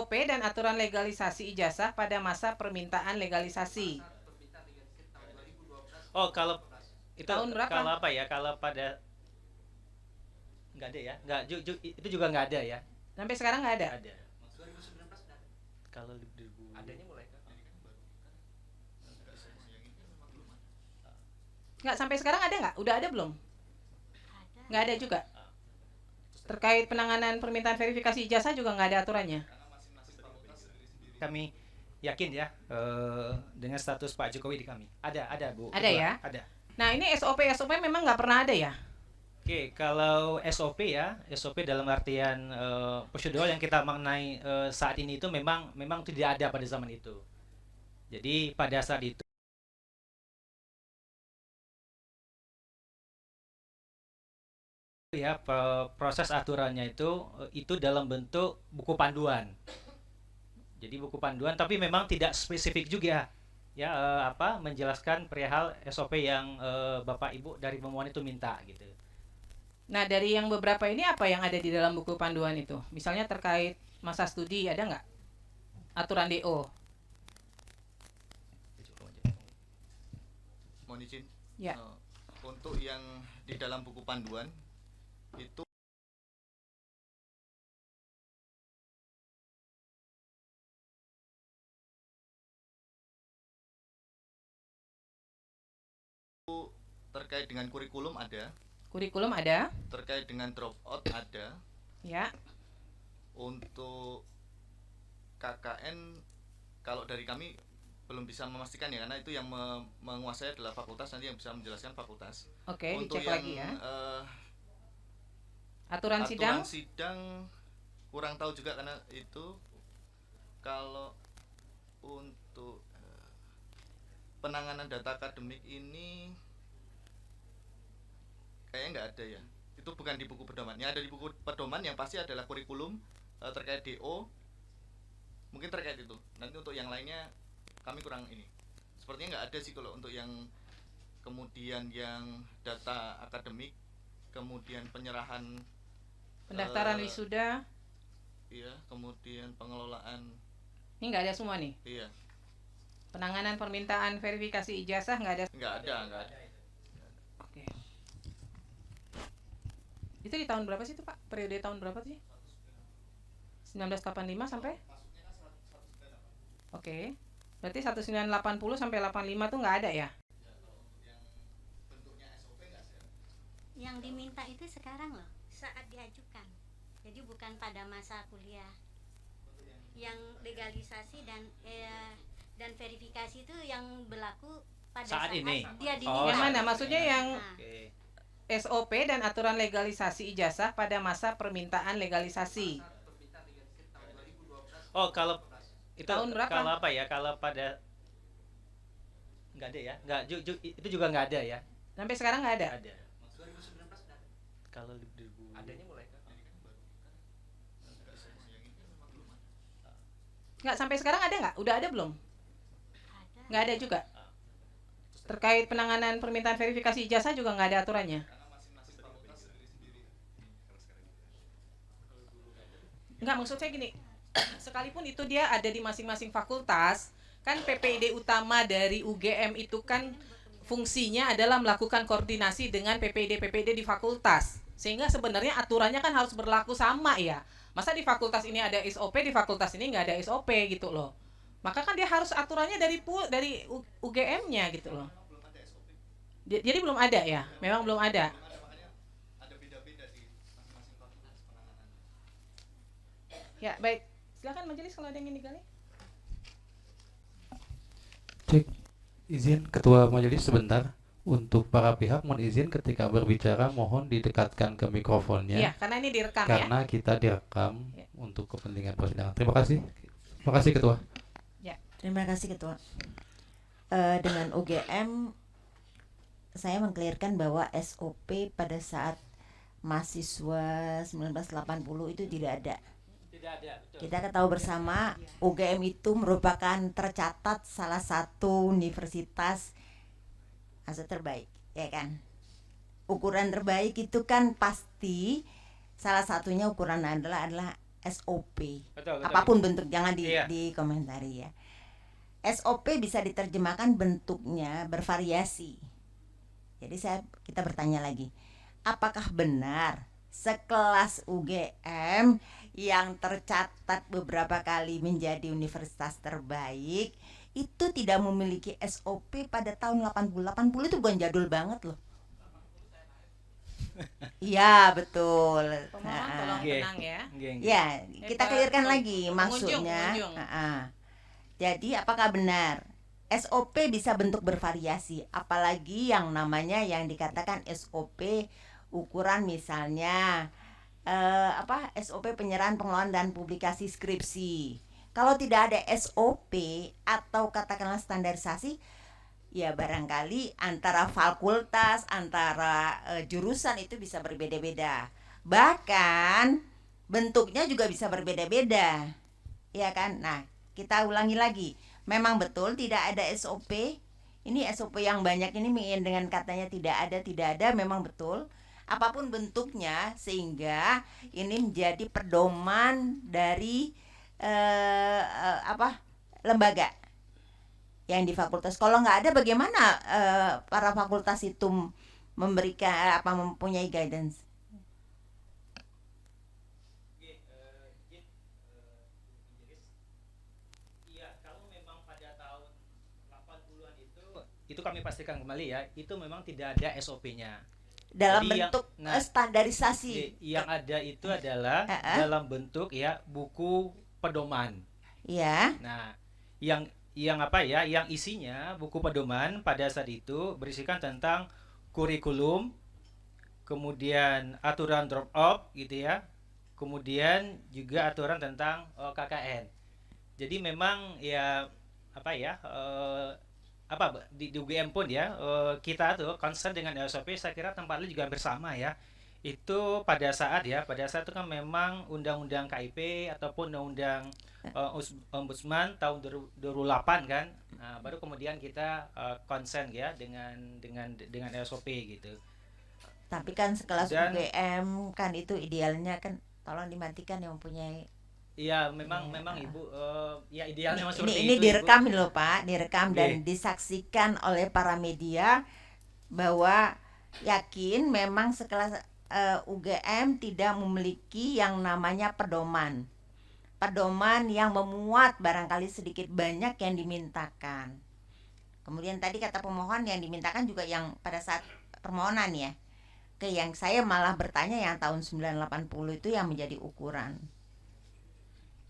SOP dan aturan legalisasi ijazah pada masa permintaan legalisasi. Oh, kalau itu Tahun berapa? kalau apa ya? Kalau pada nggak ada ya? Nggak itu juga nggak ada ya? Sampai sekarang nggak ada? Ada. Kalau 2000 adanya mulai Nggak, sampai sekarang ada nggak? Udah ada belum? Nggak ada juga. Terkait penanganan permintaan verifikasi ijazah juga nggak ada aturannya. kami yakin ya dengan status Pak Jokowi di kami. Ada Bu. Ada Ketua. ya? Ada. Nah, ini SOP memang nggak pernah ada ya? Oke, kalau SOP ya, SOP dalam artian prosedur yang kita maknai saat ini itu memang tidak ada pada zaman itu. Jadi pada saat itu ya proses aturannya itu dalam bentuk buku panduan. Jadi buku panduan tapi memang tidak spesifik juga ya menjelaskan perihal SOP yang Bapak Ibu dari pemohon itu minta gitu. Nah, dari yang beberapa ini apa yang ada di dalam buku panduan itu? Misalnya terkait masa studi, ada nggak? Aturan DO? Mohon izin. Ya. Untuk yang di dalam buku panduan itu terkait dengan kurikulum ada, Kurikulum ada? terkait dengan dropout ada, Ya. untuk KKN kalau dari kami belum bisa memastikan ya, karena itu yang menguasai adalah fakultas, nanti yang bisa menjelaskan fakultas. Oke, Untuk dicek yang lagi ya. aturan Aturan sidang? sidang kurang tahu juga, karena itu kalau untuk penanganan data akademik ini kayaknya nggak ada ya. Itu bukan di buku pedoman. Yang ada di buku pedoman yang pasti adalah kurikulum terkait DO. Mungkin terkait itu. Nanti untuk yang lainnya kami kurang ini. Sepertinya nggak ada sih kalau untuk yang kemudian yang data akademik, kemudian penyerahan Pendaftaran wisuda? iya, kemudian pengelolaan. Ini nggak ada semua nih? Iya. Penanganan permintaan verifikasi ijazah nggak ada? Nggak ada. Oke. Itu di tahun berapa sih itu Pak? Periode tahun berapa sih? 1985 sampai? Oke. Berarti 1980 sampai 85 tuh nggak ada ya? Yang diminta itu sekarang loh, saat diajukan. Jadi bukan pada masa kuliah. Yang legalisasi dan verifikasi itu yang berlaku pada Saat ini? dia diminta. Oh, Yang mana? Maksudnya yang Nah, Oke. SOP dan aturan legalisasi ijazah pada masa permintaan legalisasi. Oh, kalau itu Tahun berapa? kalau apa ya? Kalau pada nggak ada ya? Nggak itu juga nggak ada ya? Sampai sekarang nggak ada? Ada. Kalau 2000 adanya mulai Nggak, sampai sekarang ada nggak? Udah ada belum? ada. Nggak ada juga. Terkait penanganan permintaan verifikasi ijazah juga nggak ada aturannya. Nggak, maksud saya gini, sekalipun itu dia ada di masing-masing fakultas, kan PPD utama dari UGM itu kan fungsinya adalah melakukan koordinasi dengan PPD di fakultas. Sehingga sebenarnya aturannya kan harus berlaku sama ya. Masa di fakultas ini ada SOP, di fakultas ini nggak ada SOP gitu loh. Maka kan dia harus aturannya dari UGM-nya gitu loh. Jadi belum ada ya? Memang belum ada. Ada beda-beda di masing-masing fakultas penanganan. Ya, baik. Silakan majelis kalau ada yang ingin digali. Cek, izin Ketua Majelis sebentar. Untuk para pihak mohon izin ketika berbicara mohon didekatkan ke mikrofonnya. Iya, karena ini direkam ya. Karena kita direkam Ya. untuk kepentingan persidangan. Terima kasih. Terima kasih Ketua. Terima kasih Ketua. Dengan UGM saya mengklirkan bahwa SOP pada saat mahasiswa 1980 itu tidak ada. tidak ada, betul. Kita ketahui bersama UGM itu merupakan tercatat salah satu universitas terbaik, ya kan? Ukuran terbaik itu kan pasti salah satunya ukuran adalah SOP. Betul, betul. Apapun bentuk, jangan Iya. dikomentari ya. SOP bisa diterjemahkan bentuknya bervariasi. Jadi kita bertanya lagi, apakah benar sekelas UGM yang tercatat beberapa kali menjadi universitas terbaik itu tidak memiliki SOP pada tahun 80? 80 itu bukan jadul banget loh. Iya, betul. Pemohon Nah, tolong Oke. tenang ya. Nggih, nggih. ya, kita clearkan pengunjung, lagi maksudnya. pengunjung. Jadi apakah benar SOP bisa bentuk bervariasi, apalagi yang namanya yang dikatakan SOP ukuran misalnya SOP penyerahan pengelolaan dan publikasi skripsi. Kalau tidak ada SOP atau katakanlah standarisasi, ya barangkali antara fakultas, antara jurusan itu bisa berbeda-beda. Bahkan bentuknya juga bisa berbeda-beda. Ya kan? Nah, kita ulangi lagi. Memang betul tidak ada SOP. Ini SOP yang banyak ini dengan katanya tidak ada, memang betul. Apapun bentuknya sehingga ini menjadi pedoman dari lembaga yang di fakultas. Kalau nggak ada, bagaimana para fakultas itu memberikan mempunyai guidance? Iya, kalau memang pada tahun 80-an itu kami pastikan kembali ya, itu memang tidak ada SOP-nya. Dalam Jadi bentuk nah, standarisasi. Yang ada itu adalah dalam bentuk ya buku pedoman. Ya. Nah, yang apa ya? Yang isinya buku pedoman pada saat itu berisikan tentang kurikulum, kemudian aturan drop off gitu ya. Kemudian juga aturan tentang KKN. Jadi memang ya apa ya? Di UGM pun ya kita tuh concern dengan SOP, saya kira tempatnya juga hampir sama ya. Itu pada saat itu kan memang undang-undang KIP ataupun undang-undang Ombudsman tahun 2008 kan. Nah, baru kemudian kita concern ya dengan SOP gitu. Tapi kan sekelas Dan- UGM kan itu idealnya kan tolong dimatikan yang mempunyai. Iya, memang Ibu ya idealnya memang seperti Ini itu, direkam Ibu. loh Pak, direkam dan disaksikan oleh para media bahwa yakin memang sekelas UGM tidak memiliki yang namanya pedoman yang memuat barangkali sedikit banyak yang dimintakan. Kemudian tadi kata pemohon yang dimintakan juga yang pada saat permohonan ya. Yang saya malah bertanya yang tahun 1980 itu yang menjadi ukuran.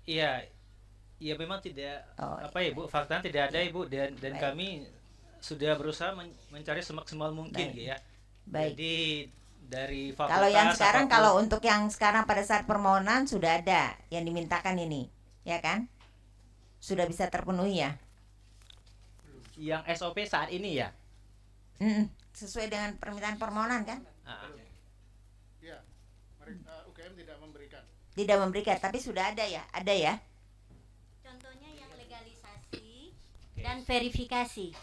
Iya, memang tidak Oh, Ibu, faktanya tidak ada Ibu, dan Baik. kami sudah berusaha mencari semaksimal mungkin Baik. gitu ya. Baik. Jadi dari fakultas Kalau yang sekarang, apapun- kalau untuk yang sekarang pada saat permohonan sudah ada yang dimintakan ini, ya kan? Sudah bisa terpenuhi ya? yang SOP saat ini ya. Sesuai dengan permintaan permohonan kan? Ah, Ya, UGM tidak memberikan. Tidak memberikan, tapi sudah ada ya? Ada ya? Contohnya yang legalisasi dan verifikasi.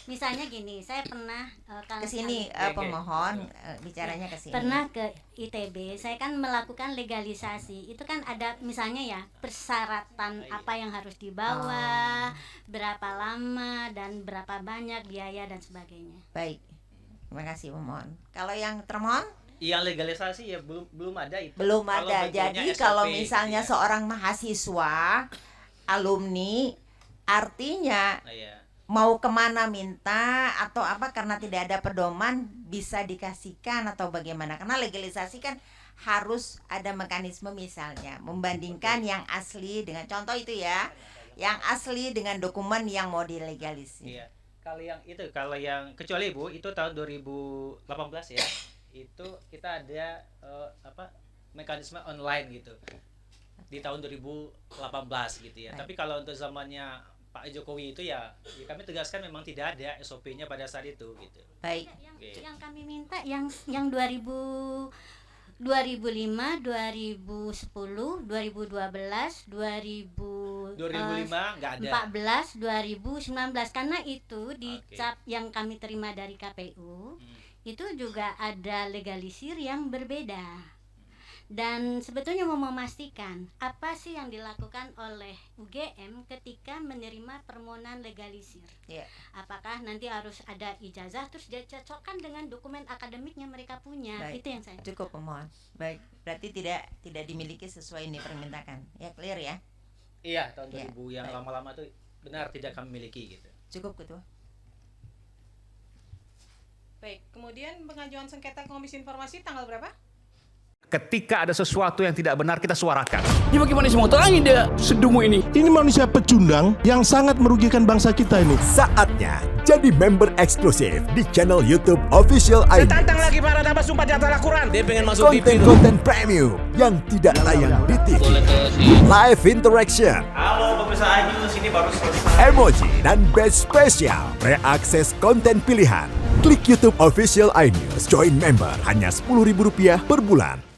Misalnya gini, saya pernah Ke sini Oke. pemohon bicaranya ke sini. pernah ke ITB. Saya kan melakukan legalisasi. Itu kan ada misalnya ya persyaratan apa yang harus dibawa, berapa lama dan berapa banyak biaya dan sebagainya. Baik. Terima kasih pemohon. Kalau yang termohon yang legalisasi ya belum ada itu. belum Kalau ada. bentuknya Jadi SOP kalau gitu misalnya ya. seorang mahasiswa, alumni, artinya Nah, ya. mau kemana minta atau apa karena tidak ada pedoman bisa dikasihkan atau bagaimana, karena legalisasi kan harus ada mekanisme misalnya membandingkan yang asli dengan contoh itu ya, yang asli dengan dokumen yang mau dilegalisir. Iya. Kalau yang kecuali Bu itu tahun 2018 ya. Itu kita ada mekanisme online gitu. Di tahun 2018 gitu ya. Baik. Tapi kalau untuk zamannya Pak Jokowi itu ya kami tegaskan memang tidak ada SOP-nya pada saat itu gitu. Baik. Oke. Yang kami minta yang 2005, 2010, 2012, 2005 nggak ada. 2014, 2019 karena itu di Oke. cap yang kami terima dari KPU Hmm. itu juga ada legalisir yang berbeda. Dan sebetulnya mau memastikan apa sih yang dilakukan oleh UGM ketika menerima permohonan legalisir. Iya. Apakah nanti harus ada ijazah terus dia cocokkan dengan dokumen akademik yang mereka punya. Baik. Itu yang saya. Cukup pemohon. Baik, berarti tidak dimiliki sesuai ini permintaan. Ya, clear ya? Iya, tahun Ya, 2000 yang baik. lama-lama tuh benar tidak kami miliki gitu. Cukup Ketua. Baik, kemudian pengajuan sengketa Komisi Informasi tanggal berapa? Ketika ada sesuatu yang tidak benar, kita suarakan. Ya bagaimana sih mau terangin dia sedumu ini? Ini manusia pecundang yang sangat merugikan bangsa kita ini. Saatnya jadi member eksklusif di channel YouTube Official ID. Tantang lagi para nama sumpah di atas Al-Quran. Dia pengen masuk TV. Konten-konten premium yang tidak tayang di TV. Live interaction. Halo pemirsa Ayu, sini baru selesai. Emoji dan badge spesial. Reakses konten pilihan. Klik YouTube Official iNews. Join member hanya Rp10.000 per bulan.